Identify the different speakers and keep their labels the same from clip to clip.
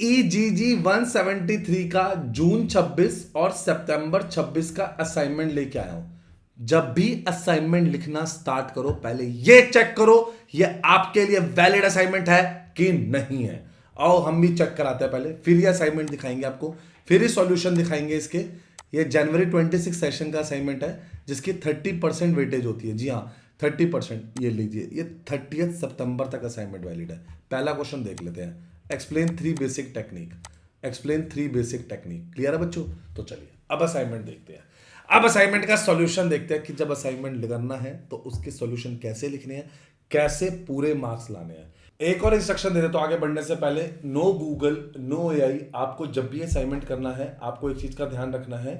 Speaker 1: EGG 173 का जून 26 और सितंबर 26 का असाइनमेंट लेके आया हूं। जब भी असाइनमेंट लिखना स्टार्ट करो पहले ये चेक करो ये आपके लिए वैलिड असाइनमेंट है कि नहीं है। आओ हम भी चेक कराते हैं पहले, फिर ये असाइनमेंट दिखाएंगे आपको, फिर ही सॉल्यूशन दिखाएंगे इसके। ये जनवरी 26 सेशन का असाइनमेंट है जिसकी 30% वेटेज होती है। जी हाँ 30%। ये लीजिए, ये 30 सितंबर तक असाइनमेंट वैलिड है। पहला क्वेश्चन देख लेते हैं। Explain 3 basic technique. Explain 3 basic technique. Clear है बच्चों? तो चलिए अब असाइनमेंट देखते हैं। अब असाइनमेंट का सॉल्यूशन देखते हैं कि जब असाइनमेंट करना है तो उसके सॉल्यूशन कैसे लिखने हैं, कैसे पूरे मार्क्स लाने हैं। एक और इंस्ट्रक्शन दे दे तो आगे बढ़ने से पहले, नो गूगल नो एआई। आपको जब भी असाइनमेंट करना है आपको एक चीज का ध्यान रखना है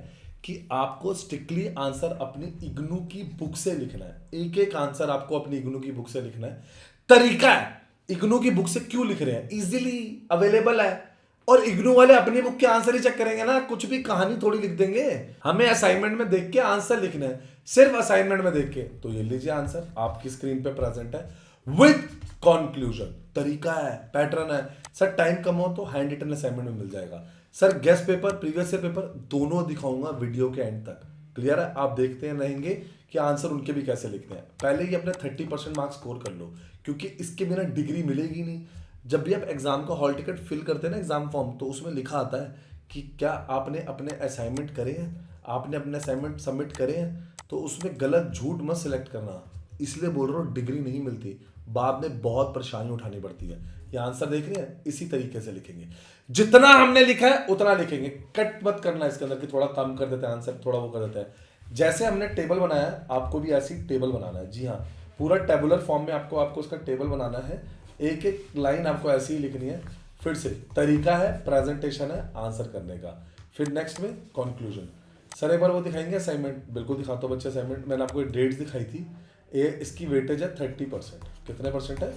Speaker 1: कि आपको स्ट्रिक्टली आंसर अपनी इग्नू की बुक से लिखना है। एक एक आंसर आपको अपनी इग्नू की बुक से लिखना है। तरीका है, इग्नू की बुक से क्यों लिख रहे हैं, इजीली अवेलेबल है। और इग्नू वाले अपनी बुक के आंसर ही चेक करेंगे ना, कुछ भी कहानी थोड़ी लिख देंगे। हमें असाइनमेंट में देख के आंसर लिखना है, सिर्फ असाइनमेंट में देख के। तो ये लीजिए आंसर आपकी स्क्रीन पे प्रेजेंट है विद कंक्लूजन। तरीका है, पैटर्न है। सर टाइम कम हो तो हैंड रिटन असाइनमेंट में मिल जाएगा। Sir guest paper previous year paper दोनों दिखाऊंगा वीडियो के एंड तक। क्लियर है? आप देखते रहेंगे कि आंसर उनके भी कैसे लिखते हैं। पहले ही अपने 30% मार्क्स स्कोर कर लो, क्योंकि इसके बिना डिग्री मिलेगी नहीं। जब भी आप एग्जाम का हॉल टिकट फिल करते हैं ना, एग्जाम फॉर्म, तो उसमें लिखा आता है कि क्या आपने अपने असाइनमेंट करे हैं, आपने अपने असाइनमेंट सबमिट करे हैं। तो उसमें गलत झूठ मत सिलेक्ट करना, इसलिए बोल रहा हूँ डिग्री नहीं मिलती, बाद में बहुत परेशानी उठानी पड़ती है। ये आंसर देख रहे हैं, इसी तरीके से लिखेंगे। जितना हमने लिखा है उतना लिखेंगे, कट मत करना इसके अंदर कि थोड़ा कम कर देते हैं आंसर, थोड़ा वो कर देते हैं। जैसे हमने टेबल बनाया है आपको भी ऐसी टेबल बनाना है। जी हाँ, पूरा टेबुलर फॉर्म में आपको उसका टेबल बनाना है। एक एक लाइन आपको ऐसी ही लिखनी है। फिर से तरीका है, प्रेजेंटेशन है आंसर करने का। फिर नेक्स्ट में कंक्लूजन। सर एक बार वो दिखाएंगे असाइनमेंट? बिल्कुल दिखाता हूँ बच्चे असाइनमेंट। मैंने आपको डेट्स दिखाई थी। ये इसकी वेटेज है 30%। कितने परसेंट है?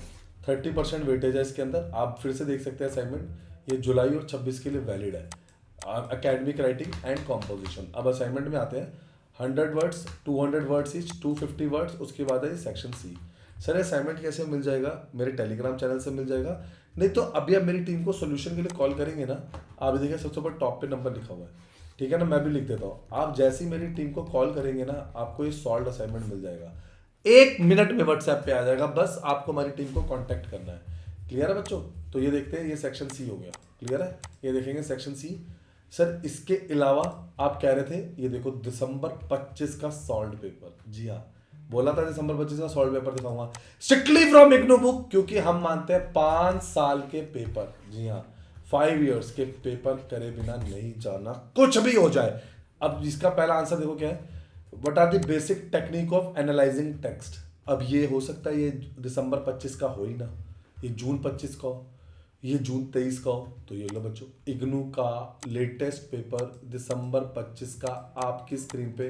Speaker 1: 30% वेटेज है इसके अंदर। आप फिर से देख सकते हैं असाइनमेंट, ये जुलाई और 26 के लिए वैलिड है। Academic writing and composition. अब असाइनमेंट में आते हैं। 100 वर्ड्स, 200 वर्ड्स ईच, 250 वर्ड्स। उसके बाद है सेक्शन सी। सर असाइनमेंट कैसे मिल जाएगा? मेरे टेलीग्राम चैनल से मिल जाएगा, नहीं तो अभी आप मेरी टीम को सोल्यूशन के लिए कॉल करेंगे ना, आप देखिए सबसे ऊपर टॉप पे नंबर लिखा हुआ है, ठीक है ना? मैं भी लिख देता हूँ। आप जैसे ही मेरी टीम को कॉल करेंगे ना, आपको ये सॉल्व असाइनमेंट मिल जाएगा। 1 मिनट में व्हाट्सएप पे आ जाएगा, बस आपको हमारी टीम को कांटेक्ट करना है। क्लियर है बच्चों? तो ये देखते हैं, ये सेक्शन सी हो गया। क्लियर है? ये देखेंगे सेक्शन सी। सर इसके अलावा आप कह रहे थे, ये देखो दिसंबर 25 का सॉल्व पेपर। जी हाँ, बोला था दिसंबर 25 का सॉल्व पेपर दिखाऊंगा स्ट्रिक्टली फ्रॉम इग्नू बुक, क्योंकि हम मानते हैं 5 साल के पेपर। जी हाँ, 5 इयर्स के पेपर करे बिना नहीं जाना, कुछ भी हो जाए। अब इसका पहला आंसर देखो क्या है, what are the basic technique of analyzing text. अब ये हो सकता है ये दिसंबर 25 का हो ही ना, ये जून 25 का हो, ये जून 23 का हो। तो ये लो बच्चों, इग्नू का लेटेस्ट पेपर दिसंबर 25 का आपकी स्क्रीन पे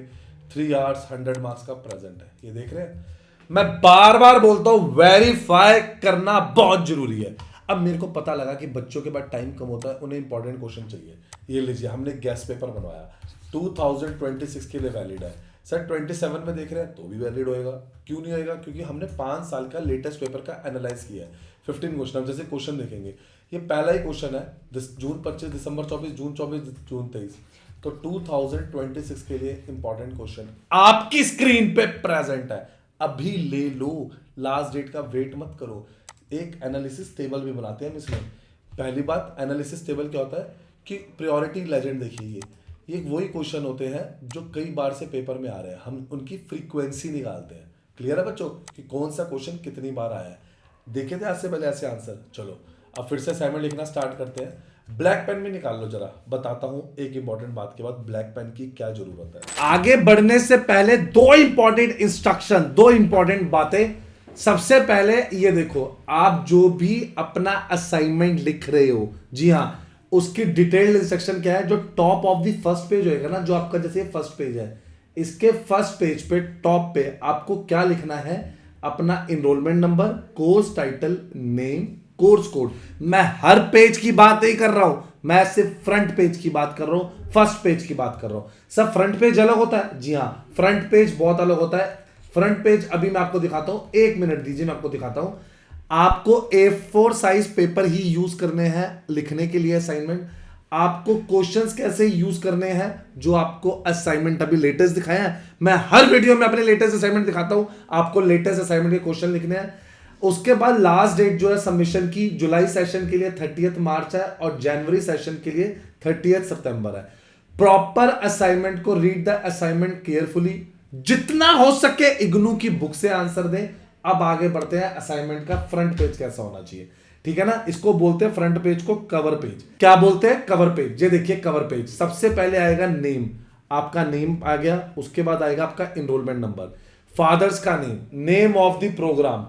Speaker 1: 3 आवर्स 100 मार्क्स का प्रेजेंट है। ये देख रहे हैं? मैं बार बार बोलता हूं वेरीफाई करना बहुत जरूरी है। अब मेरे को पता लगा कि बच्चों के पास टाइम कम होता है, उन्हें इंपॉर्टेंट क्वेश्चन चाहिए। ये लीजिए, हमने गेस्ट पेपर बनवाया, 2026 के लिए वैलिड है। सर 27 में देख रहे हैं तो भी वैलिड होएगा। क्यों नहीं होएगा? क्योंकि हमने 5 साल का लेटेस्ट पेपर का एनालाइज किया है। 15 क्वेश्चन। अब जैसे क्वेश्चन देखेंगे, ये पहला ही क्वेश्चन है, जून 25, दिसंबर 24, जून 24, जून 23। तो 2026 के लिए इंपॉर्टेंट क्वेश्चन आपकी स्क्रीन पे प्रेजेंट है, अभी ले लो। लास्ट डेट का वेट मत करो। एक एनालिसिस टेबल भी बनाते हैं हम इसमें। पहली बात, एनालिसिस टेबल क्या होता है कि प्रायोरिटी लेजेंड देखिए, ये वही क्वेश्चन होते हैं जो कई बार से पेपर में आ रहे हैं, हम उनकी फ्रीक्वेंसी निकालते हैं। क्लियर है बच्चों कि कौन सा क्वेश्चन कितनी बार आया है? देखे थे आज से पहले ऐसे आंसर। चलो अब फिर से असाइनमेंट लिखना स्टार्ट करते हैं। ब्लैक पेन भी निकाल लो जरा, बताता हूं एक इंपॉर्टेंट बात के बाद ब्लैक पेन की क्या जरूरत है। आगे बढ़ने से पहले 2 इंपॉर्टेंट इंस्ट्रक्शन, 2 इंपॉर्टेंट बातें। सबसे पहले ये देखो, आप जो भी अपना असाइनमेंट लिख रहे हो, जी हां, उसकी डिटेल्ड इंस्ट्रक्शन क्या है, जो top of the first page होएगा ना, जो आपका जैसे फर्स्ट पेज है, इसके फर्स्ट पेज पे टॉप पे आपको क्या लिखना है, अपना enrolment number, course title, name, course code. मैं हर पेज की बात नहीं कर रहा हूं, मैं सिर्फ फ्रंट पेज की बात कर रहा हूं, फर्स्ट पेज की बात कर रहा हूं। सब फ्रंट पेज अलग होता है? जी हां, फ्रंट पेज बहुत अलग होता है। फ्रंट पेज अभी मैं आपको दिखाता हूं, 1 मिनट दीजिए, मैं आपको दिखाता हूं। आपको A4 साइज पेपर ही यूज करने हैं लिखने के लिए असाइनमेंट। आपको क्वेश्चंस कैसे यूज करने हैं जो आपको असाइनमेंट अभी लेटेस्ट दिखाया है, मैं हर वीडियो में अपने लेटेस्ट असाइनमेंट दिखाता हूं, आपको लेटेस्ट असाइनमेंट के क्वेश्चन लिखने हैं। उसके बाद लास्ट डेट जो है सबमिशन की जुलाई सेशन के लिए 30 मार्च है और जनवरी सेशन के लिए 30 सितंबर है। प्रॉपर असाइनमेंट को रीड द असाइनमेंट केयरफुली, जितना हो सके इग्नू की बुक से आंसर दें। अब आगे बढ़ते हैं असाइनमेंट का फ्रंट पेज कैसा होना चाहिए, ठीक है ना। इसको बोलते हैं फ्रंट पेज को कवर पेज। क्या बोलते हैं? Cover page. ये देखिए कवर पेज, सबसे पहले आएगा नेम, आपका नेम आ गया, उसके बाद आएगा आपका एनरोलमेंट नंबर, फादर्स का name, name of the programme,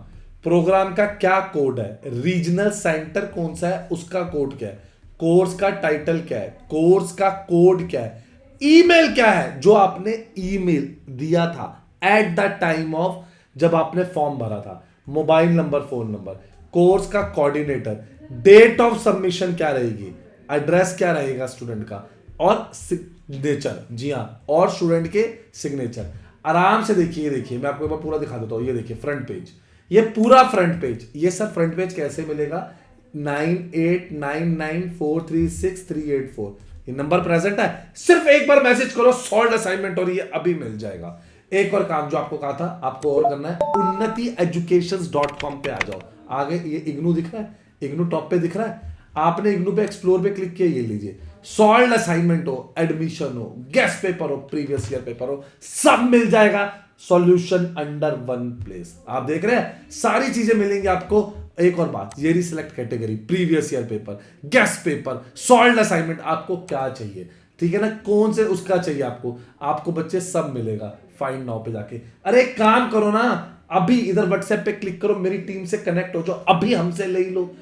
Speaker 1: programme का क्या कोड है, रीजनल सेंटर कौन सा है उसका कोड क्या है, कोर्स का टाइटल क्या है, कोर्स का कोड क्या है, ईमेल क्या है जो आपने ईमेल दिया था एट द टाइम ऑफ जब आपने फॉर्म भरा था, mobile number, phone number, course का कोऑर्डिनेटर, डेट ऑफ सबमिशन क्या रहेगी, एड्रेस क्या रहेगा स्टूडेंट का, और सिग्नेचर। जी हाँ, और स्टूडेंट के सिग्नेचर। आराम से देखिए मैं आपको एक बार पूरा दिखा देता हूं। ये देखिए फ्रंट पेज, ये पूरा फ्रंट पेज। ये सर फ्रंट पेज कैसे मिलेगा? 9899436384 ये नंबर प्रेजेंट है। सिर्फ एक बार मैसेज करो, सॉल्व असाइनमेंट, और ये अभी मिल जाएगा। एक और काम जो आपको कहा था आपको और करना है, unnatieducations.com पे आ जाओ। आगे ये इग्नू दिख रहा है, इग्नू टॉप पे दिख रहा है, आपने इग्नू पे एक्सप्लोर पे क्लिक किया, ये लीजिए। सॉल्व असाइनमेंट हो, एडमिशन हो, गेस्ट पेपर हो, प्रीवियस ईयर पेपर हो, सब मिल जाएगा। Solution under one place. आप देख रहे हैं सारी चीजें मिलेंगी आपको। एक और बात, ये reselect category, previous year paper, guess paper, solve assignment, आपको क्या चाहिए, ठीक है ना, कौन से उसका चाहिए आपको बच्चे सब मिलेगा। फाइंड नाउ पे जाके, अरे एक काम करो ना, अभी इधर व्हाट्सएप पे क्लिक करो, मेरी टीम से कनेक्ट हो जाओ, अभी हमसे ले लो,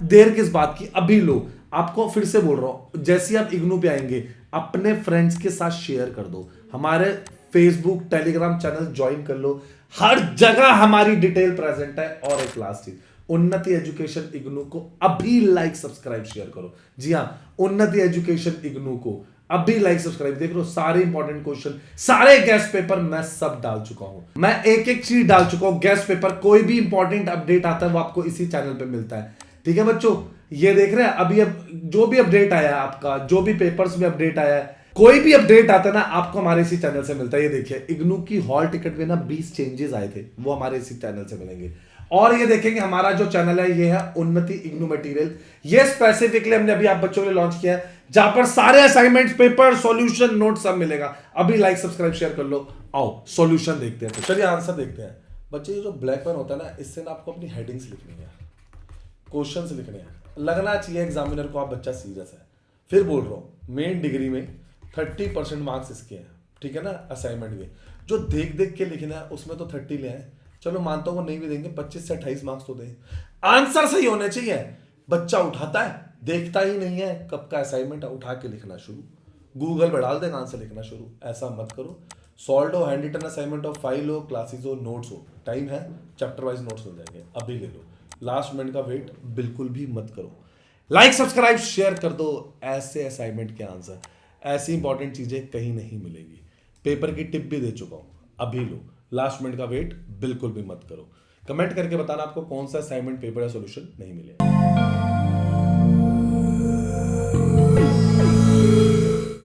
Speaker 1: देर किस बात की, अभी लो। आपको फिर से बोल रहा हूं, जैसे आप इग्नू पे आएंगे अपने फ्रेंड्स के साथ शेयर कर दो, हमारे फेसबुक टेलीग्राम चैनल ज्वाइन कर लो, हर जगह हमारी डिटेल प्रेजेंट है। और एक लास्ट चीज, उन्नति एजुकेशन इग्नू को अभी लाइक सब्सक्राइब शेयर करो। जी हाँ, उन्नति एजुकेशन इग्नू को अभी लाइक सब्सक्राइब। देख लो सारे इंपॉर्टेंट क्वेश्चन, सारे गेस्ट पेपर मैं सब डाल चुका हूं, मैं एक एक चीज डाल चुका हूं। गेस्ट पेपर, कोई भी इंपॉर्टेंट अपडेट आता है वो आपको इसी चैनल पे मिलता है, ठीक है बच्चों। ये देख रहे हैं अभी अब जो भी अपडेट आया है आपका, जो भी पेपर्स में अपडेट आया है, कोई भी अपडेट आता है ना आपको हमारे इसी चैनल से मिलता है। ये देखिए इग्नू की हॉल टिकट में ना 20 चेंजेस आए थे, वो हमारे इसी चैनल से मिलेंगे। और ये देखेंगे हमारा जो चैनल है ये है उन्नति इग्नू मटेरियल। ये स्पेसिफिकली हमने अभी आप बच्चों के लिए लॉन्च किया है, जहां पर सारे असाइनमेंट्स, पेपर, सॉल्यूशन, नोट सब मिलेगा। अभी लाइक सब्सक्राइब शेयर कर लो। आओ सॉल्यूशन देखते हैं, तो चलिए आंसर देखते हैं। बच्चे ये जो ब्लैक पेन होता है ना, इससे ना आपको अपनी हेडिंग्स लिखनी है, क्वेश्चंस लिखने हैं, लगना चाहिए एग्जामिनर को आप बच्चा सीरियस है। फिर बोल रहा हूं, मेन डिग्री में 30% मार्क्स इसके हैं, ठीक है ना, असाइनमेंट के। जो देख देख के लिखना है उसमें तो 30 ले आए, चलो मानता हूं वो नहीं भी देंगे, 25 से 28 मार्क्स तो दें। आंसर सही होने चाहिए। बच्चा उठाता है, देखता ही नहीं है कब का असाइनमेंट है, उठा के लिखना शुरू, गूगल पे डाल देगा आंसर लिखना शुरू। ऐसा मत करो। सॉल्व हो, हैंड रिटन असाइनमेंट हो, फाइल हो, क्लासेस हो, नोट्स हो, टाइम है, चैप्टर वाइज नोट्स मिल जाएंगे, अभी ले लो। लास्ट मिनट का वेट बिल्कुल भी मत करो। लाइक सब्सक्राइब शेयर कर दो। ऐसे असाइनमेंट के आंसर, ऐसी इंपॉर्टेंट चीजें कहीं नहीं मिलेगी। पेपर की टिप भी दे चुका हूं, अभी लो। लास्ट मिनट का वेट बिल्कुल भी मत करो। कमेंट करके बताना आपको कौन सा असाइनमेंट, पेपर या सॉल्यूशन नहीं मिले।